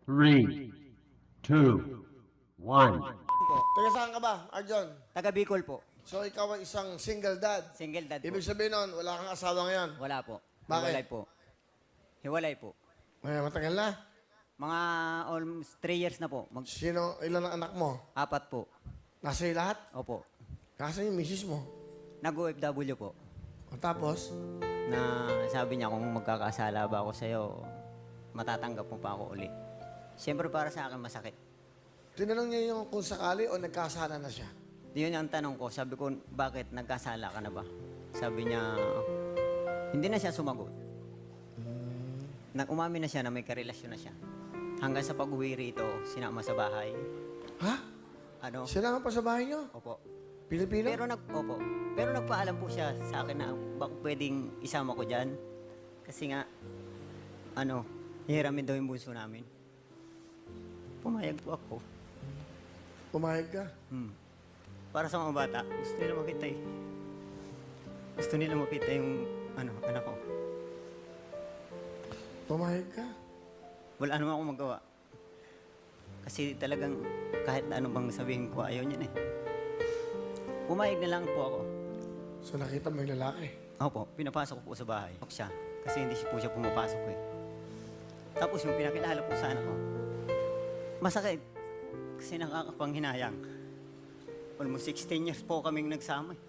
Three, two, one. Taga saan ka ba, Arjon? Taga Bicol po. So, ikaw ay isang single dad. Single dad po. Ibig sabihin nun, wala kang asawa ngayon. Wala po. Bakit? Hiwalay po. Hiwalay po. May matagal na. Mga almost 3 years na po. Sino, ilan ang anak mo? 4 po. Nasa iyo lahat? Opo. Kasi yung misis mo. Nag-OFW po. O tapos, Na sabi niya kung magkakasala ba ako sa'yo, matatanggap mo pa ako uli. Siyempre para sa akin masakit. tinanong niya yung kung sakali o nagkasana na siya. Yun ang tanong ko. Sabi ko, bakit nagkasala ka na ba? Sabi niya, hindi na siya sumagot. Umamin na siya na may karelasyon na siya. Hanggang sa pag-uwi rito, sinama sa bahay. Ha? Ano? Sila nga pa sa bahay niyo? Opo. Pilipino? Pero nagpaalam po siya sa akin na baka pwedeng isama ko dyan. Kasi nga, hihiramin daw yung bunso namin. Pumayag po ako. Pumayag ka? Para sa mga bata, gusto nila makita eh. Gusto nila makita yung, anak ko. Pumayag ka? Wala naman akong magawa. Kasi talagang kahit na ano bang sabihin ko, ayaw niya eh. Pumayag na lang po ako. So nakita mo yung lalaki? Opo, pinapasok ko po sa bahay. Siya. Kasi hindi po siya pumapasok eh. Tapos yung pinakilala po sa anak ko, masakit. Kasi nakakapanghinayang. Almost 16 years po kaming nagsama eh.